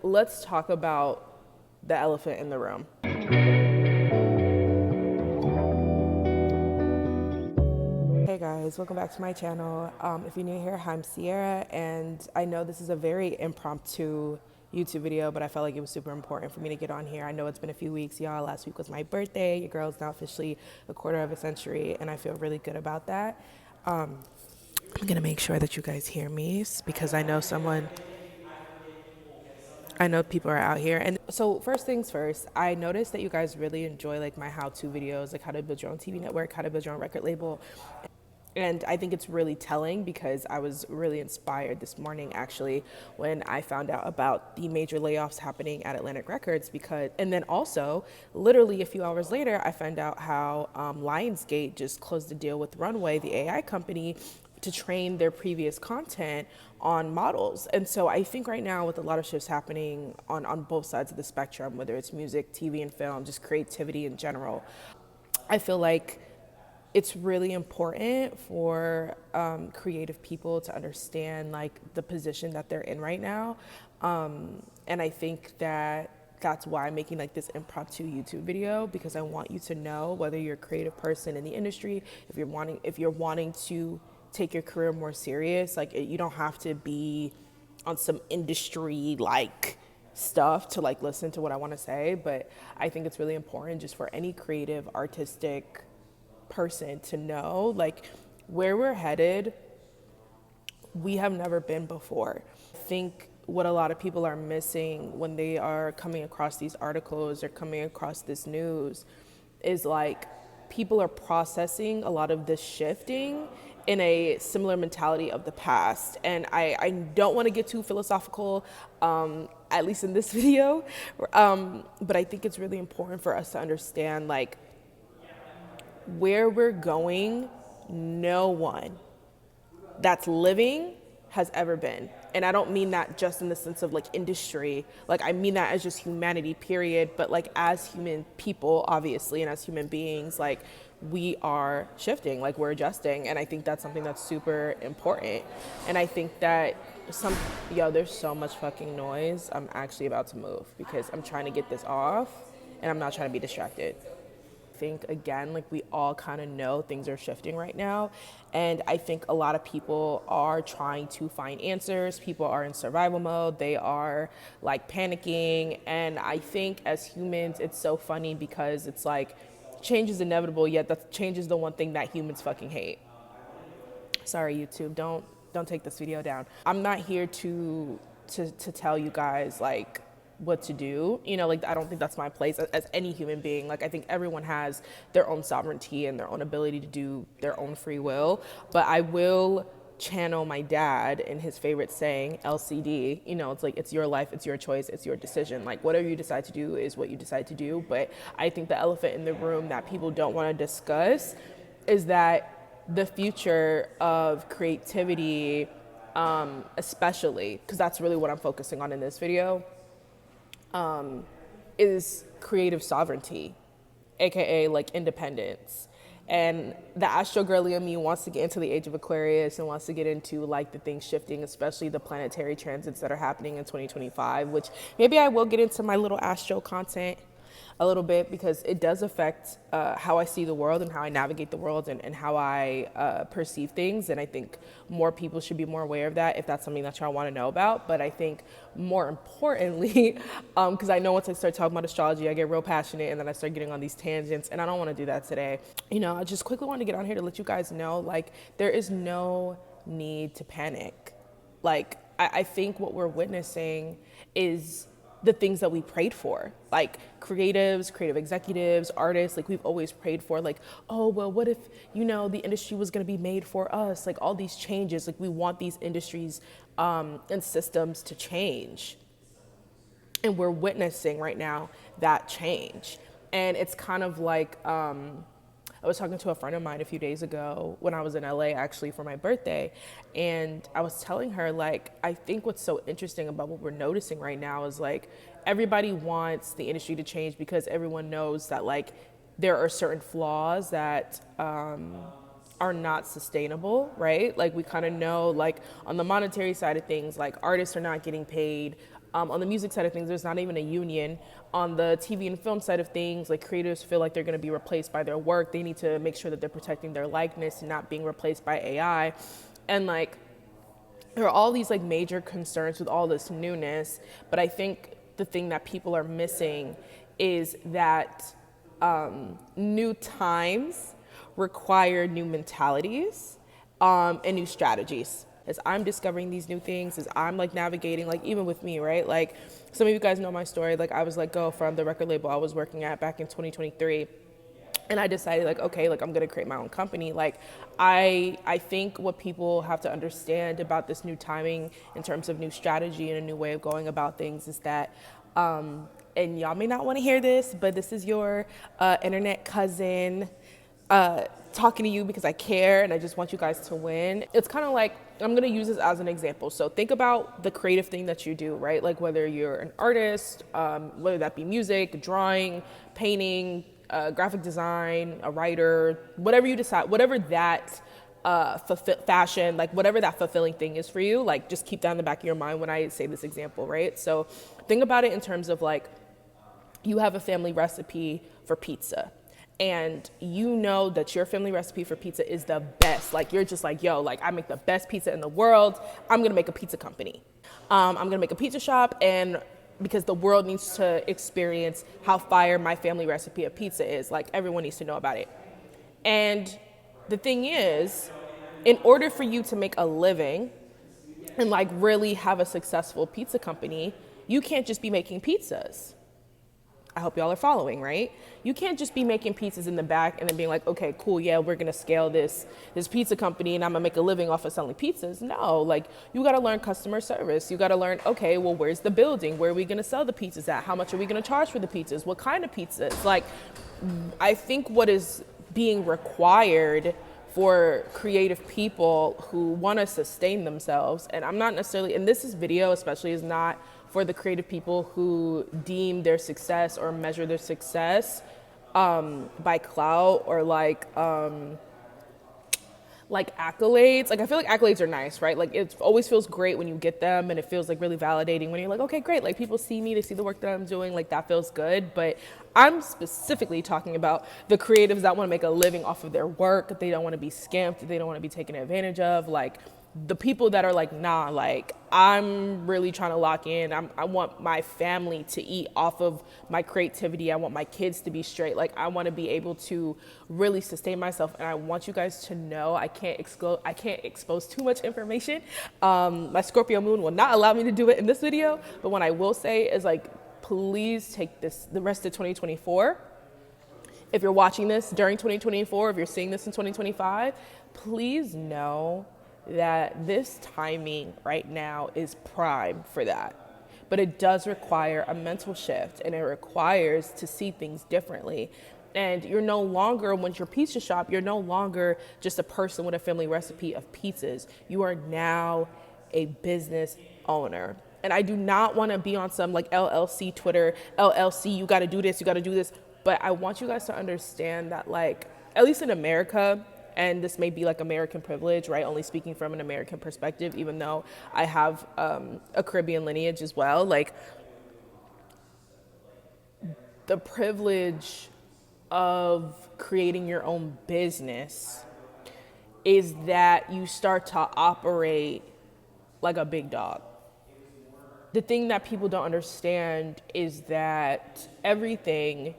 let's talk about the elephant in the room. Hey guys, welcome back to my channel. If you're new here, I'm Sierra, and I know this is a very impromptu YouTube video, but I felt like it was super important for me to get on here. I know it's been a few weeks, y'all. Last week was my birthday. Your girl's now officially a quarter of a century, and I feel really good about that. I'm gonna make sure that you guys hear me because I know people are out here. And so first things first, I noticed that you guys really enjoy like my how-to videos, like how to build your own TV network, how to build your own record label. And I think it's really telling because I was really inspired this morning actually when I found out about the major layoffs happening at Atlantic Records and then also literally a few hours later, I found out how Lionsgate just closed the deal with Runway, the AI company, to train their previous content on models. And so I think right now with a lot of shifts happening on both sides of the spectrum, whether it's music, TV and film, just creativity in general, I feel like it's really important for creative people to understand like the position that they're in right now. And I think that's why I'm making like this impromptu YouTube video, because I want you to know whether you're a creative person in the industry, if you're wanting to take your career more serious, like you don't have to be on some industry like stuff to like listen to what I want to say, but I think it's really important just for any creative, artistic person to know like where we're headed. We have never been before. I think what a lot of people are missing when they are coming across these articles or coming across this news is like people are processing a lot of this shifting in a similar mentality of the past. And I don't want to get too philosophical, at least in this video, but I think it's really important for us to understand like where we're going, no one that's living has ever been. And I don't mean that just in the sense of like industry, like I mean that as just humanity, period. But like as human people, obviously, and as human beings, like we are shifting, like we're adjusting. And I think that's something that's super important. And I think that there's so much fucking noise. I'm actually about to move because I'm trying to get this off and I'm not trying to be distracted. I think again, like we all kind of know things are shifting right now, and I think a lot of people are trying to find answers. People are in survival mode, they are like panicking, and I think as humans it's so funny because it's like change is inevitable, yet that change is the one thing that humans fucking hate. Sorry YouTube, don't take this video down. I'm not here to tell you guys like what to do, like I don't think that's my place as any human being. Like I think everyone has their own sovereignty and their own ability to do their own free will, but I will channel my dad in his favorite saying, LCD. It's like it's your life, it's your choice, it's your decision. Like whatever you decide to do is what you decide to do. But I think the elephant in the room that people don't want to discuss is that the future of creativity, especially because that's really what I'm focusing on in this video, is creative sovereignty, aka like independence. And the astro girly in me wants to get into the age of Aquarius and wants to get into like the things shifting, especially the planetary transits that are happening in 2025, which maybe I will get into my little astro content a little bit because it does affect how I see the world and how I navigate the world and how I perceive things. And I think more people should be more aware of that if that's something that y'all want to know about. But I think more importantly, because I know once I start talking about astrology, I get real passionate and then I start getting on these tangents, and I don't want to do that today. I just quickly wanted to get on here to let you guys know, like, there is no need to panic. Like, I think what we're witnessing is the things that we prayed for, like creatives, creative executives, artists, like we've always prayed for, like, oh, well, what if, the industry was going to be made for us? Like all these changes, like we want these industries and systems to change. And we're witnessing right now that change. And it's kind of like, I was talking to a friend of mine a few days ago when I was in LA actually for my birthday. And I was telling her, like, I think what's so interesting about what we're noticing right now is like everybody wants the industry to change because everyone knows that like there are certain flaws that are not sustainable, right? Like we kind of know like on the monetary side of things, like artists are not getting paid On the music side of things, there's not even a union. On the TV and film side of things, like creators feel like they're going to be replaced by their work. They need to make sure that they're protecting their likeness and not being replaced by AI. And like, there are all these like major concerns with all this newness. But I think the thing that people are missing is that new times require new mentalities and new strategies. As I'm discovering these new things, as I'm like navigating, like even with me, right? Like some of you guys know my story. Like I was let go from the record label I was working at back in 2023. And I decided like, okay, like I'm gonna create my own company. Like I think what people have to understand about this new timing in terms of new strategy and a new way of going about things is that, and y'all may not wanna hear this, but this is your internet cousin talking to you because I care and I just want you guys to win. It's kind of like, I'm gonna use this as an example. So think about the creative thing that you do, right? Like whether you're an artist, whether that be music, drawing, painting, graphic design, a writer, whatever you decide, whatever that fashion, like whatever that fulfilling thing is for you, like just keep that in the back of your mind when I say this example, right? So think about it in terms of like, you have a family recipe for pizza and you know that your family recipe for pizza is the best. Like you're just like, yo, like I make the best pizza in the world. I'm gonna make a pizza company. I'm gonna make a pizza shop, and because the world needs to experience how fire my family recipe of pizza is. Like everyone needs to know about it. And the thing is, in order for you to make a living and like really have a successful pizza company, you can't just be making pizzas. I hope y'all are following, right? You can't just be making pizzas in the back and then being like, okay, cool, yeah, we're gonna scale this pizza company and I'm gonna make a living off of selling pizzas. No, like you gotta learn customer service. You gotta learn, okay, well, where's the building? Where are we gonna sell the pizzas at? How much are we gonna charge for the pizzas? What kind of pizzas? Like, I think what is being required for creative people who wanna sustain themselves, and I'm not necessarily, and this video especially is not for the creative people who deem their success or measure their success by clout or like accolades. Like I feel like accolades are nice, right? Like it always feels great when you get them and it feels like really validating when you're like, okay, great. Like people see me, they see the work that I'm doing, like that feels good. But I'm specifically talking about the creatives that want to make a living off of their work. They don't want to be skimped. They don't want to be taken advantage of. Like the people that are like, nah, like I'm really trying to lock in. I want my family to eat off of my creativity. I want my kids to be straight. Like I want to be able to really sustain myself. And I want you guys to know I can't expose too much information. My Scorpio moon will not allow me to do it in this video. But what I will say is like, please take the rest of 2024. If you're watching this during 2024, if you're seeing this in 2025, please know that this timing right now is prime for that. But it does require a mental shift and it requires to see things differently. And you're no longer, when you're pizza shop, you're no longer just a person with a family recipe of pizzas. You are now a business owner. And I do not want to be on some like LLC Twitter, LLC, you got to do this, you got to do this. But I want you guys to understand that like, at least in America, and this may be like American privilege, right? Only speaking from an American perspective, even though I have a Caribbean lineage as well. Like the privilege of creating your own business is that you start to operate like a big dog. The thing that people don't understand is that everything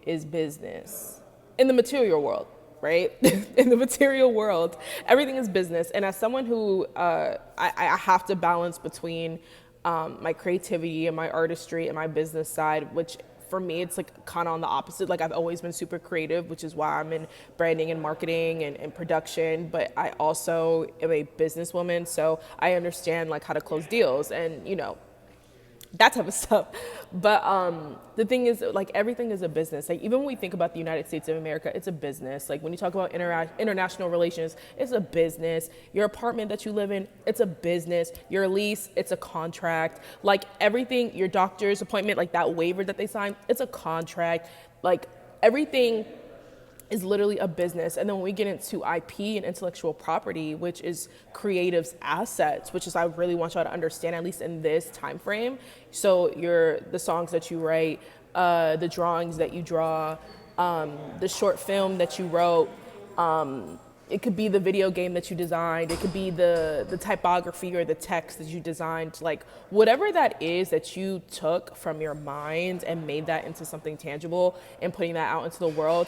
is business in the material world. Right? In the material world, everything is business. And as someone who I have to balance between my creativity and my artistry and my business side, which for me, it's like kind of on the opposite. Like I've always been super creative, which is why I'm in branding and marketing and production. But I also am a businesswoman. So I understand like how to close deals and, you know, that type of stuff. But the thing is, like, everything is a business. Like, even when we think about the United States of America, it's a business. Like, when you talk about international relations, it's a business. Your apartment that you live in, it's a business. Your lease, it's a contract. Like, everything, your doctor's appointment, like that waiver that they sign, it's a contract. Like, everything is literally a business. And then when we get into IP and intellectual property, which is creatives' assets, which is I really want y'all to understand, at least in this time frame. So the songs that you write, the drawings that you draw, the short film that you wrote, it could be the video game that you designed, it could be the typography or the text that you designed, like whatever that is that you took from your mind and made that into something tangible and putting that out into the world.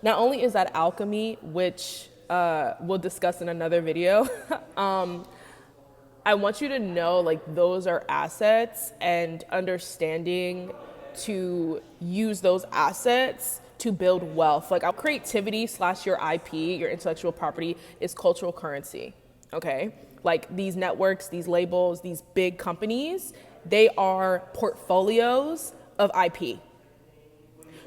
Not only is that alchemy, which we'll discuss in another video, I want you to know like those are assets, and understanding to use those assets to build wealth. Like our creativity / your IP, your intellectual property, is cultural currency, okay? Like these networks, these labels, these big companies, they are portfolios of IP.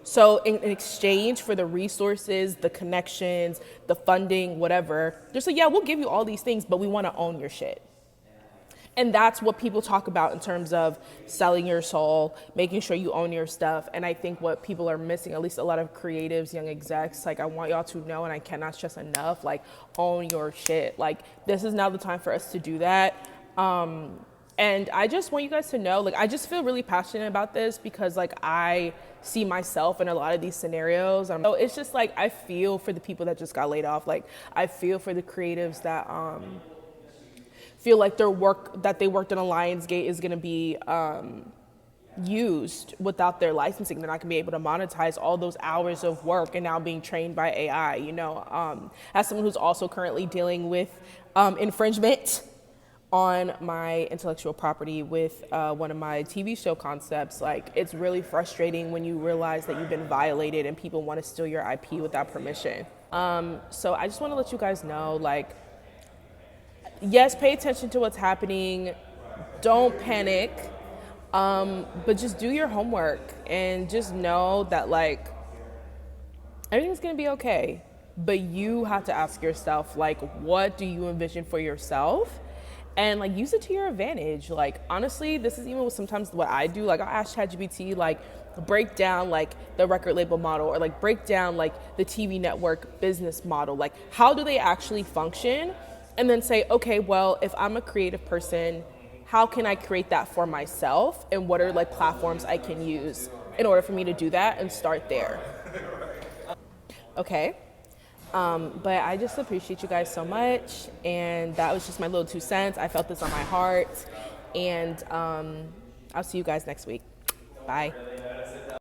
So in exchange for the resources, the connections, the funding, whatever, they're saying, yeah, we'll give you all these things, but we want to own your shit. And that's what people talk about in terms of selling your soul, making sure you own your stuff. And I think what people are missing, at least a lot of creatives, young execs, like I want y'all to know, and I cannot stress enough, like own your shit. Like this is now the time for us to do that. And I just want you guys to know, like, I just feel really passionate about this because like I see myself in a lot of these scenarios. So it's just like, I feel for the people that just got laid off. Like I feel for the creatives that, feel like their work that they worked on Lionsgate is going to be used without their licensing. They're not going to be able to monetize all those hours of work and now being trained by AI. You know, as someone who's also currently dealing with infringement on my intellectual property with one of my TV show concepts, like it's really frustrating when you realize that you've been violated and people want to steal your IP without permission. So I just want to let you guys know, like, yes, pay attention to what's happening. Don't panic, but just do your homework and just know that like everything's gonna be okay. But you have to ask yourself, like, what do you envision for yourself? And like use it to your advantage. Like honestly, this is even sometimes what I do. Like I'll ask ChatGPT, like break down like the record label model, or like break down like the TV network business model. Like how do they actually function? And then say, okay, well, if I'm a creative person, how can I create that for myself? And what are like platforms I can use in order for me to do that, and start there. Okay. But I just appreciate you guys so much. And that was just my little 2 cents. I felt this on my heart. And I'll see you guys next week. Bye.